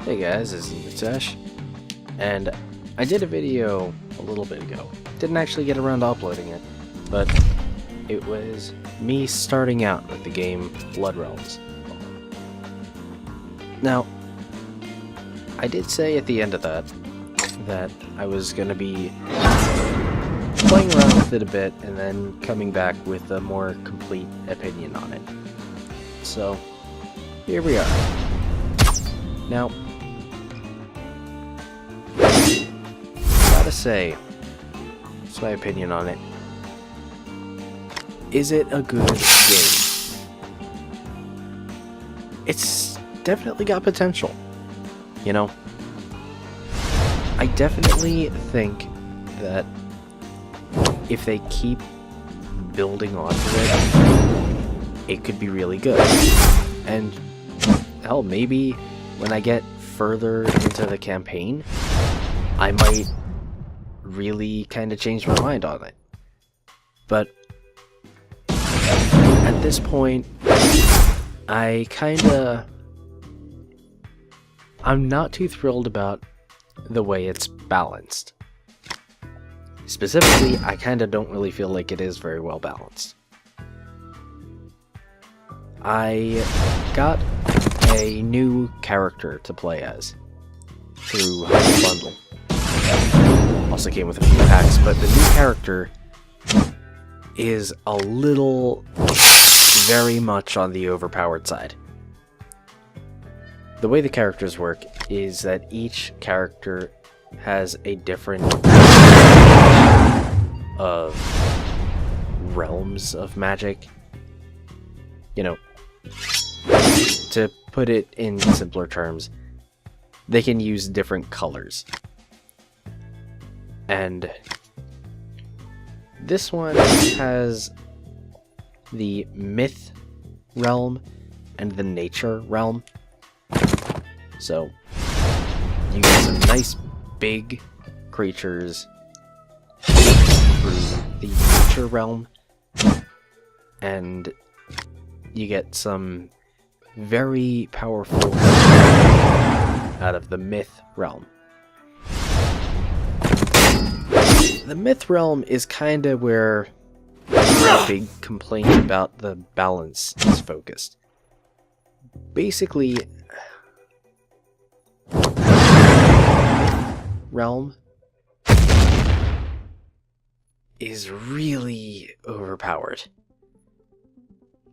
Hey guys, this is Mutesh, and I did a video a little bit ago. Didn't actually get around to uploading it, but it was me starting out with the game Bloodrealms. Now, I did say at the end of that I was going to be playing around with it a bit and then coming back with a more complete opinion on it. So, here we are. Now, gotta say, that's my opinion on it. Is it a good game? It's definitely got potential, you know? I definitely think that if they keep building onto it, it could be really good. And, hell, maybe when I get further into the campaign, I might really kind of change my mind on it. But at this point, I'm not too thrilled about the way it's balanced. Specifically, I kinda don't really feel like it is very well balanced. I got a new character to play as through Humble Bundle. Also came with a few packs, but the new character is a little very much on the overpowered side. The way the characters work is that each character has a different of realms of magic. You know, to put it in simpler terms, they can use different colors. And this one has the myth realm and the nature realm. So you get some nice big creatures through the nature realm, and you get some very powerful out of the myth realm. The myth realm is kinda where a big complaint about the balance is focused. Basically, myth realm is really overpowered.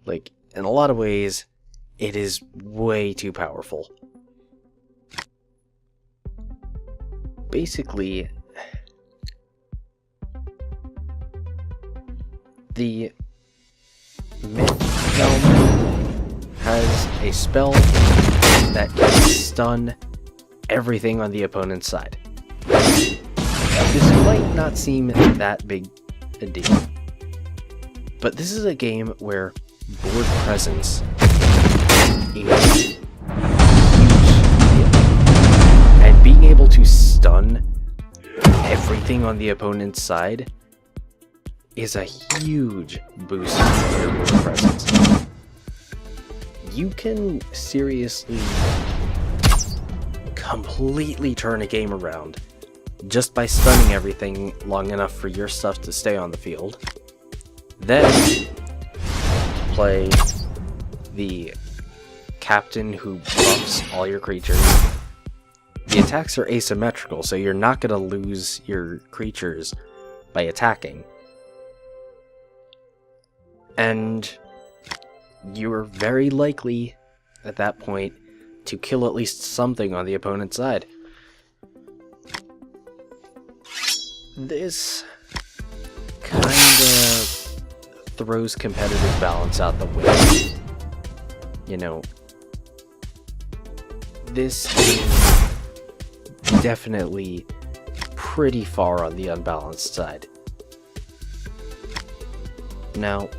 Like, in a lot of ways, it is way too powerful. Basically, the myth realm has a spell that can stun everything on the opponent's side. This might not seem that big a deal, but this is a game where board presence is huge, and being able to stun everything on the opponent's side is a huge boost to your board presence. You can seriously completely turn a game around just by stunning everything long enough for your stuff to stay on the field. Then play the captain who buffs all your creatures. The attacks are asymmetrical, so you're not going to lose your creatures by attacking. And you're very likely, at that point, to kill at least something on the opponent's side. This kinda throws competitive balance out the window. You know, this is definitely pretty far on the unbalanced side. Now,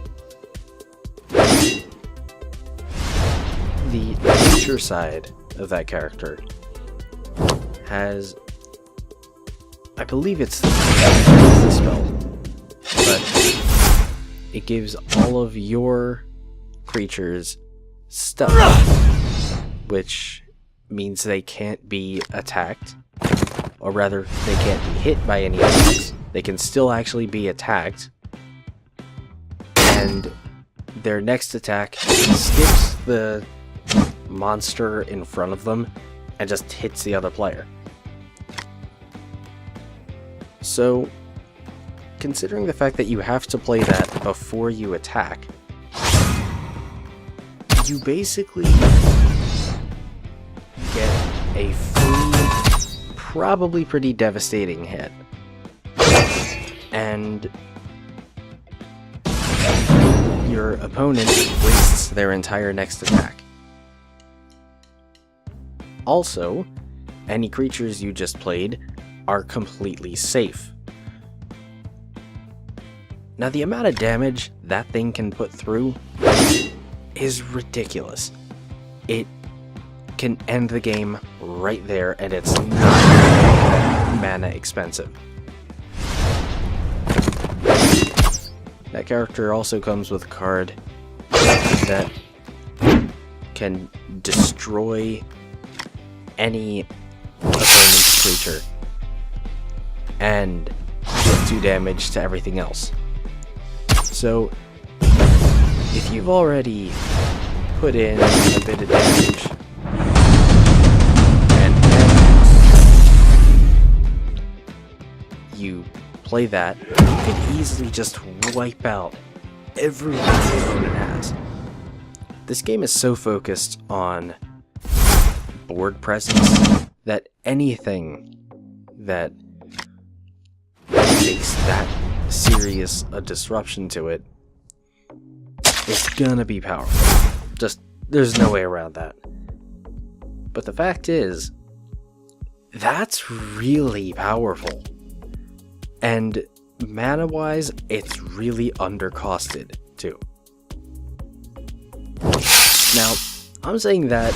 the nature side of that character has, I believe it's the spell, but it gives all of your creatures stuff, which means they can't be attacked, or rather, they can't be hit by any attacks. They can still actually be attacked, and their next attack skips the monster in front of them and just hits the other player. So, considering the fact that you have to play that before you attack, you basically get a free, probably pretty devastating hit. And your opponent wastes their entire next attack. Also, any creatures you just played are completely safe. Now, the amount of damage that thing can put through is ridiculous. It can end the game right there, and it's not that mana expensive. That character also comes with a card that can destroy any opponent's creature and get 2 damage to everything else. So, if you've already put in a bit of damage, and then you play that, you can easily just wipe out everything the opponent has. This game is so focused on board presence that anything that makes that serious a disruption to it, it's gonna be powerful. Just, there's no way around that. But the fact is, that's really powerful. And mana-wise, it's really undercosted, too. Now, I'm saying that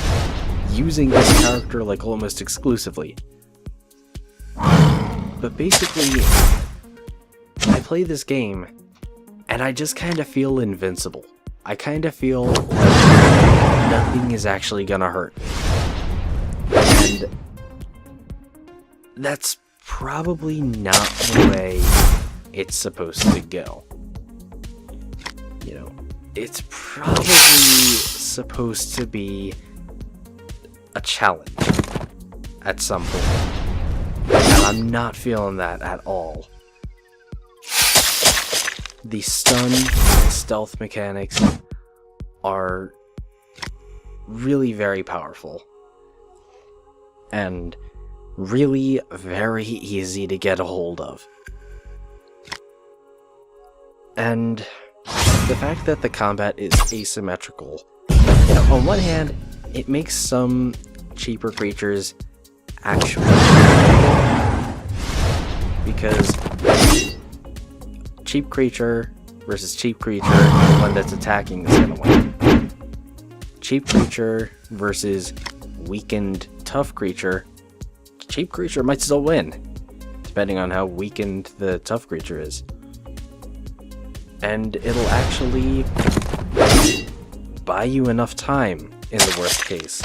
using this character like almost exclusively. But basically, I play this game, and I just kind of feel invincible. I kind of feel like nothing is actually gonna hurt me. And that's probably not the way it's supposed to go. You know, it's probably supposed to be a challenge at some point. And I'm not feeling that at all. The stun and stealth mechanics are really very powerful. And really very easy to get a hold of. And the fact that the combat is asymmetrical, you know, on one hand, it makes some cheaper creatures actually because cheap creature versus cheap creature, the one that's attacking is gonna win. Cheap creature versus weakened tough creature, cheap creature might still win, depending on how weakened the tough creature is. And it'll actually buy you enough time, in the worst case,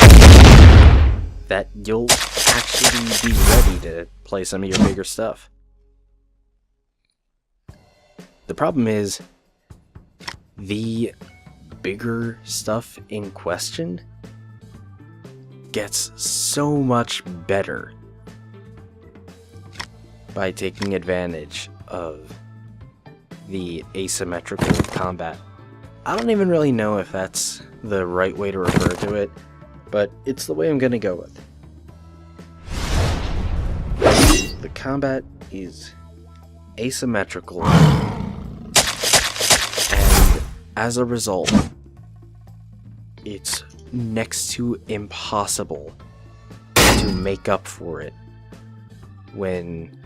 that you'll actually be ready to play some of your bigger stuff. The problem is, the bigger stuff in question gets so much better by taking advantage of the asymmetrical combat. I don't even really know if that's the right way to refer to it, but it's the way I'm gonna go with. The combat is asymmetrical, and as a result, it's next to impossible to make up for it when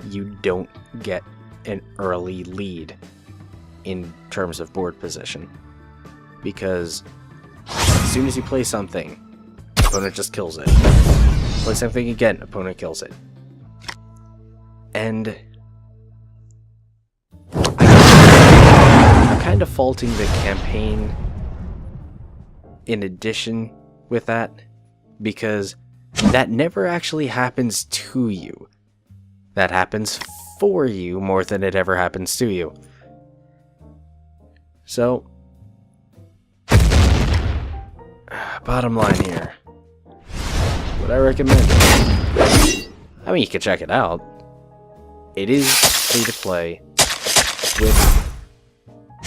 you don't get an early lead in terms of board position. Because as soon as you play something, opponent just kills it. Play something again, opponent kills it. And I'm kind of faulting the campaign in addition with that, because that never actually happens to you. That happens for you more than it ever happens to you. So, bottom line here, would I recommend it? I mean, you can check it out. It is free to play with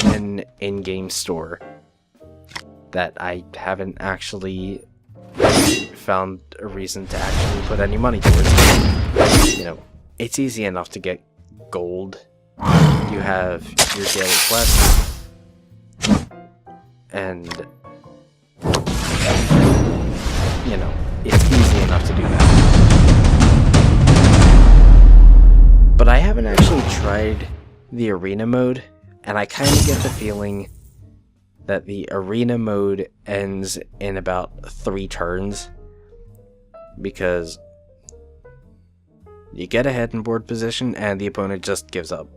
an in-game store that I haven't actually found a reason to actually put any money towards. You know, it's easy enough to get gold. You have your daily quests, and you know, it's easy enough to do that. But I haven't actually tried the arena mode, and I kind of get the feeling that the arena mode ends in about 3 turns, because you get ahead in board position and the opponent just gives up.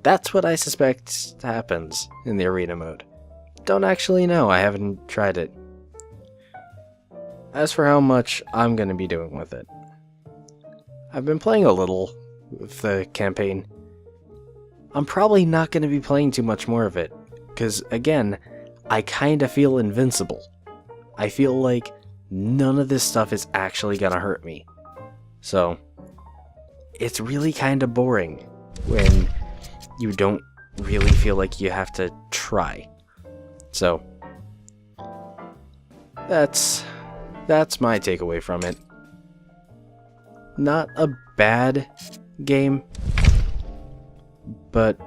That's what I suspect happens in the arena mode. Don't actually know, I haven't tried it. As for how much I'm going to be doing with it, I've been playing a little with the campaign. I'm probably not going to be playing too much more of it, because again, I kind of feel invincible. I feel like none of this stuff is actually going to hurt me. So, it's really kind of boring when you don't really feel like you have to try. So, that's my takeaway from it. Not a bad game, but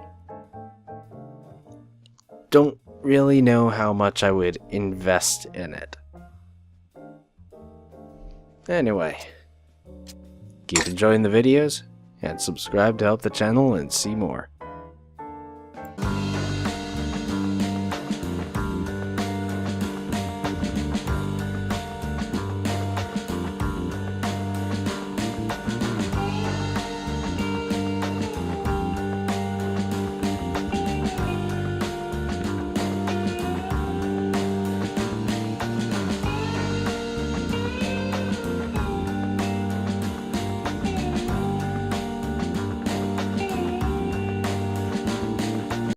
don't really know how much I would invest in it. Anyway, keep enjoying the videos, and subscribe to help the channel and see more.